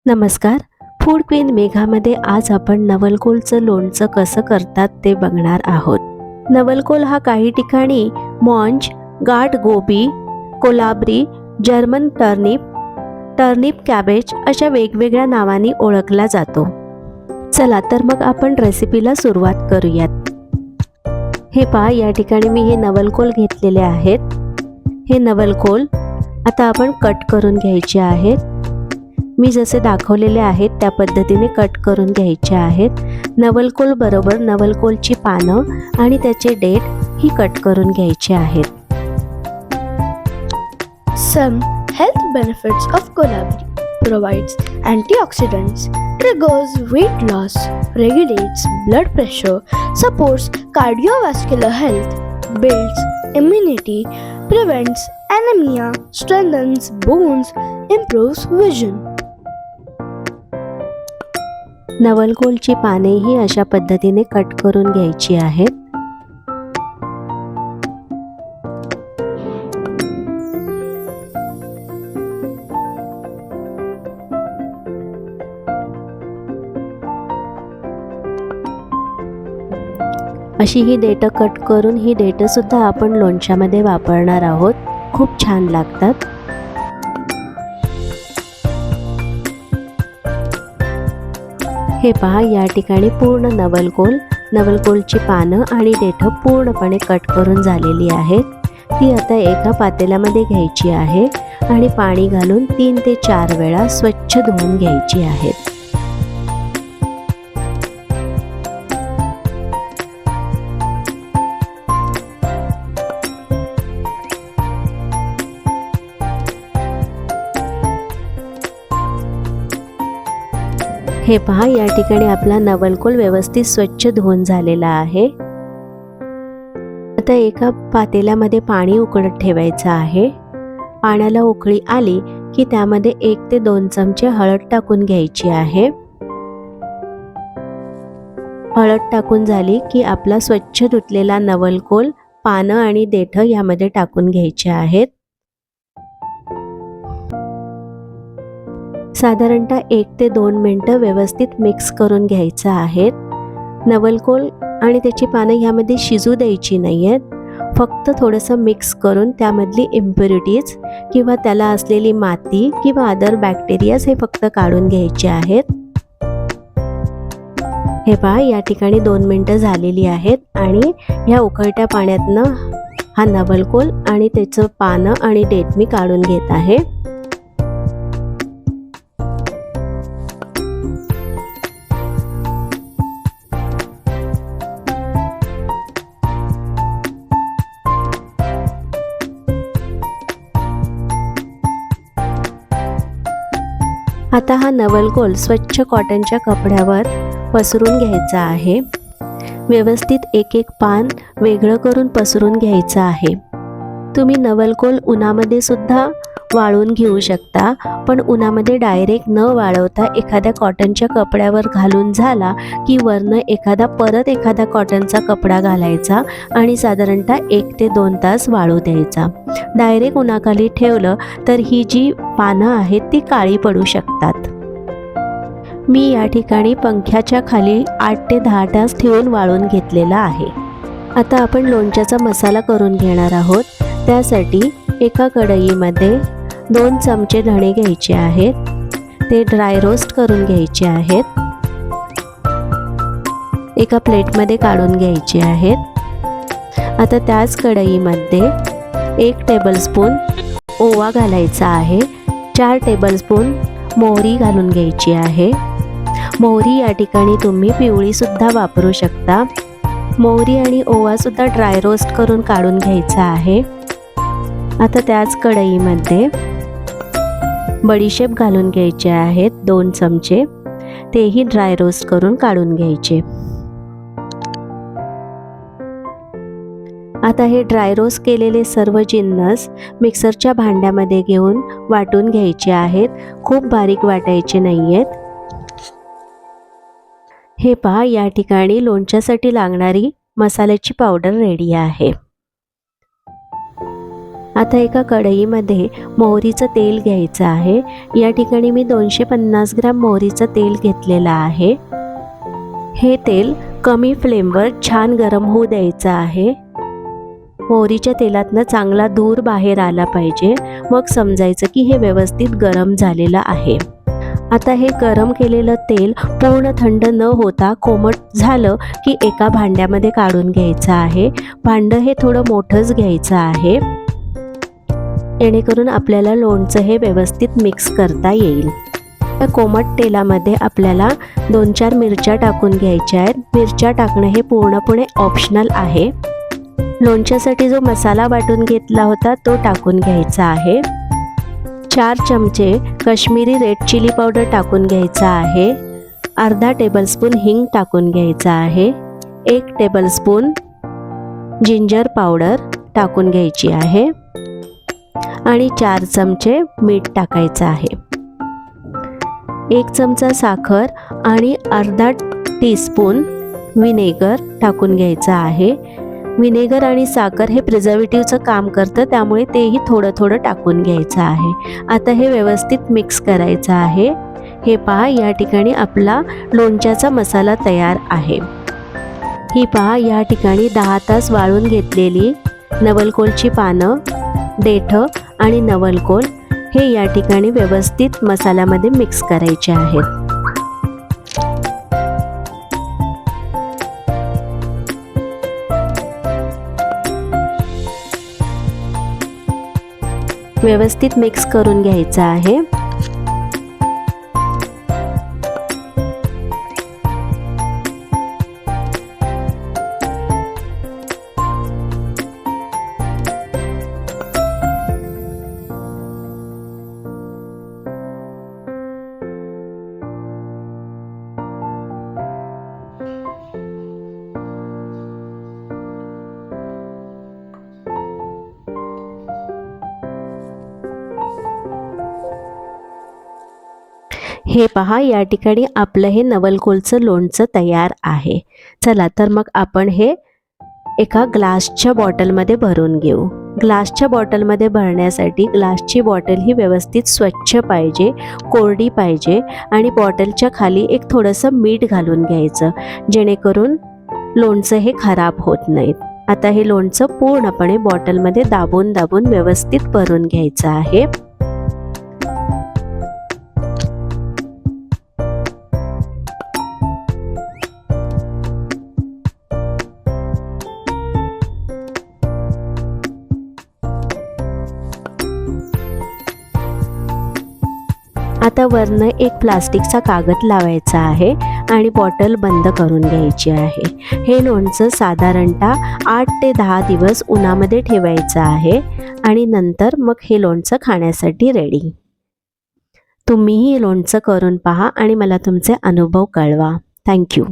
नमस्कार. Food queen मेघामध्ये आज आपण नवलकोलचं लोणचं कसं करतात ते बघणार आहोत. नवलकोल हा काही ठिकाणी मॉन्ज, गाठ गोबी, कोलाब्री, जर्मन टर्निप कॅबेज अशा वेगवेगळ्या नावांनी ओळखला जातो. चला तर मग आपण रेसिपीला सुरुवात करूयात. हे पहा, या ठिकाणी मी हे नवलकोल घेतलेले आहेत. हे नवलकोल आता आपण कट करून घ्यायचे आहेत. मी जसे दाखवलेले आहेत त्या पद्धतीने कट करून घ्यायचे आहेत. नवलकोल बरोबर नवलकोलची पानं आणि त्याचे देठ ही कट करून घ्यायचे आहेत. Some health benefits of kohlrabi: provides antioxidants, triggers weight loss, regulates blood pressure, supports cardiovascular health, builds immunity, prevents anemia, strengthens bones, improves vision. नवलकोलची पाने ही अशा पद्धतीने कट करून घ्यायची आहेत. अशी ही देठं कट करून ही देठं सुद्धा आपण लोणच्यामध्ये वापरणार आहोत. खूप छान लागतात. हे पहा, या ठिकाणी पूर्ण नवलकोलची पानं आणि देठं पूर्णपणे कट करून झालेली आहेत. ती आता एका पातेल्यामध्ये घ्यायची आहे आणि पाणी घालून 3 ते 4 वेळा स्वच्छ धुवून घ्यायची आहेत. हे पहा, या ठिकाणी आपला नवलकोल व्यवस्थित स्वच्छ धुवून झालेला आहे. आता एका पातेल्यामध्ये पाणी उकळत ठेवायचं आहे. पाण्याला उकळी आली की त्यामध्ये 1 ते 2 चमचे हळद टाकून घ्यायची आहे. हळद टाकून झाली की आपला स्वच्छ धुतलेला नवलकोल, पानं आणि देठं यामध्ये टाकून घ्यायचे आहेत. साधारणतः 1 ते 2 मिनिटं व्यवस्थित मिक्स करून घ्यायचं आहे. नवलकोल आणि त्याची पानं ह्यामध्ये शिजू द्यायची नाही आहेत. फक्त थोडंसं मिक्स करून त्यामधली इम्प्युरिटीज किंवा त्याला असलेली माती किंवा अदर बॅक्टेरियाज हे फक्त काढून घ्यायचे आहेत. हे पहा, या ठिकाणी 2 मिनिटं झालेली आहेत आणि ह्या उकळत्या पाण्यातनं हा नवलकोल आणि त्याचं पानं आणि देठ मी काढून घेत आहे. आता हा नवलकोल स्वच्छ कॉटनच्या कपड्यावर पसरून घ्यायचा आहे. व्यवस्थित एक पान वेगळं करून पसरून घ्यायचं आहे. तुम्ही नवलकोल उन्हामध्ये सुद्धा वाळून घेऊ शकता, पण उन्हामध्ये डायरेक्ट न वाळवता एखाद्या कॉटनच्या कपड्यावर घालून झाला की वरनं एखादा कॉटनचा कपडा घालायचा आणि साधारणतः 1 ते 2 तास वाळू द्यायचा. डायरेक्ट उन्हाखाली ठेवलं तर ही जी पानं आहेत ती काळी पडू शकतात. मी या ठिकाणी पंख्याच्या खाली 8 ते 10 तास ठेवून वाळून घेतलेला आहे. आता आपण लोणच्याचा मसाला करून घेणार आहोत. त्यासाठी एका कढईमध्ये 2 चमचे धणे घ्यायचे आहेत. ते ड्राय रोस्ट करून घ्यायचे आहेत. एका प्लेटमध्ये काढून घ्यायचे आहेत. आता त्याच कढईमध्ये 1 टेबलस्पून ओवा घालायचा आहे. 4 टेबलस्पून मोहरी घालून घ्यायची आहे. मोहरी या ठिकाणी तुम्ही पिवळी सुद्धा वापरू शकता. मोहरी आणि ओवा सुद्धा ड्राय रोस्ट करून काढून घ्यायचा आहे. आता त्याच कढईमध्ये बडीशेप घालून घ्यायचे आहेत 2 चमचे. तेही ड्राय रोस्ट करून काढून घ्यायचे. आता हे ड्राय रोस्ट केलेले सर्व जिन्नस मिक्सरच्या भांड्यामध्ये घेऊन वाटून घ्यायचे आहेत. खूप बारीक वाटायचे नाही आहेत. हे पहा, या ठिकाणी लोणच्यासाठी लागणारी मसाल्याची पावडर रेडी आहे. आता एका कढईमध्ये मोहरीचं तेल घ्यायचं आहे. या ठिकाणी मी 250 ग्रॅम मोहरीचं तेल घेतलेलं आहे. हे तेल कमी फ्लेमवर छान गरम होऊ द्यायचं आहे. मोहरीच्या तेलातनं चांगला धूर बाहेर आला पाहिजे, मग समजायचं की हे व्यवस्थित गरम झालेलं आहे. आता हे गरम केलेलं तेल पूर्ण थंड न होता कोमट झालं की एका भांड्यामध्ये काढून घ्यायचं आहे. भांडं हे थोडं मोठंच घ्यायचं आहे, जेणेकरून आपल्याला लोणचं हे व्यवस्थित मिक्स करता येईल. त्या कोमट तेलामध्ये आपल्याला 2-4 मिरच्या टाकून घ्यायच्या आहेत. मिरच्या टाकणं हे पूर्णपणे ऑप्शनल आहे. लोणच्यासाठी जो मसाला वाटून घेतला होता तो टाकून घ्यायचा आहे. 4 चमचे काश्मीरी रेड चिली पावडर टाकून घ्यायचा आहे. अर्धा टेबलस्पून हिंग टाकून घ्यायचा आहे. 1 टेबलस्पून जिंजर पावडर टाकून घ्यायची आहे आणि 4 चमचे मीठ टाकायचं आहे. 1 चमचा साखर आणि अर्धा टीस्पून विनेगर टाकून घ्यायचं आहे. विनेगर आणि साखर हे प्रिझर्वेटिव्हचं काम करतं, त्यामुळे तेही थोडं थोडं टाकून घ्यायचं आहे. आता हे व्यवस्थित मिक्स करायचं आहे. हे पहा, या ठिकाणी आपला लोणच्याचा मसाला तयार आहे. ही पहा, या ठिकाणी 10 तास वाळून घेतलेली नवलकोलची पानं, देठं आणि नवलकोल हे या ठिकाणी व्यवस्थित मसाल्यामध्ये मिक्स करायचे आहेत. व्यवस्थित मिक्स करून घ्यायचं आहे. हे पहा, या ठिकाणी आपलं हे नवलकोलचं लोणचं तयार आहे. चला तर मग आपण हे एका ग्लासच्या बॉटलमध्ये भरून घेऊ. ग्लासच्या बॉटलमध्ये भरण्यासाठी ग्लासची बॉटल ही व्यवस्थित स्वच्छ पाहिजे, कोरडी पाहिजे आणि बॉटलच्या खाली एक थोडंसं मीठ घालून घ्यायचं, जेणेकरून लोणचं हे खराब होत नाहीत. आता हे लोणचं पूर्णपणे बॉटलमध्ये दाबून दाबून व्यवस्थित भरून घ्यायचं आहे. आता वरनं एक प्लास्टिकचा कागद लावायचा आहे आणि बॉटल बंद करून घ्यायची आहे. हे लोणचं साधारणतः 8 ते 10 दिवस उन्हामध्ये ठेवायचं आहे आणि नंतर मग हे लोणचं खाण्यासाठी रेडी. तुम्हीही हे लोणचं करून पहा आणि मला तुमचे अनुभव कळवा. थँक्यू.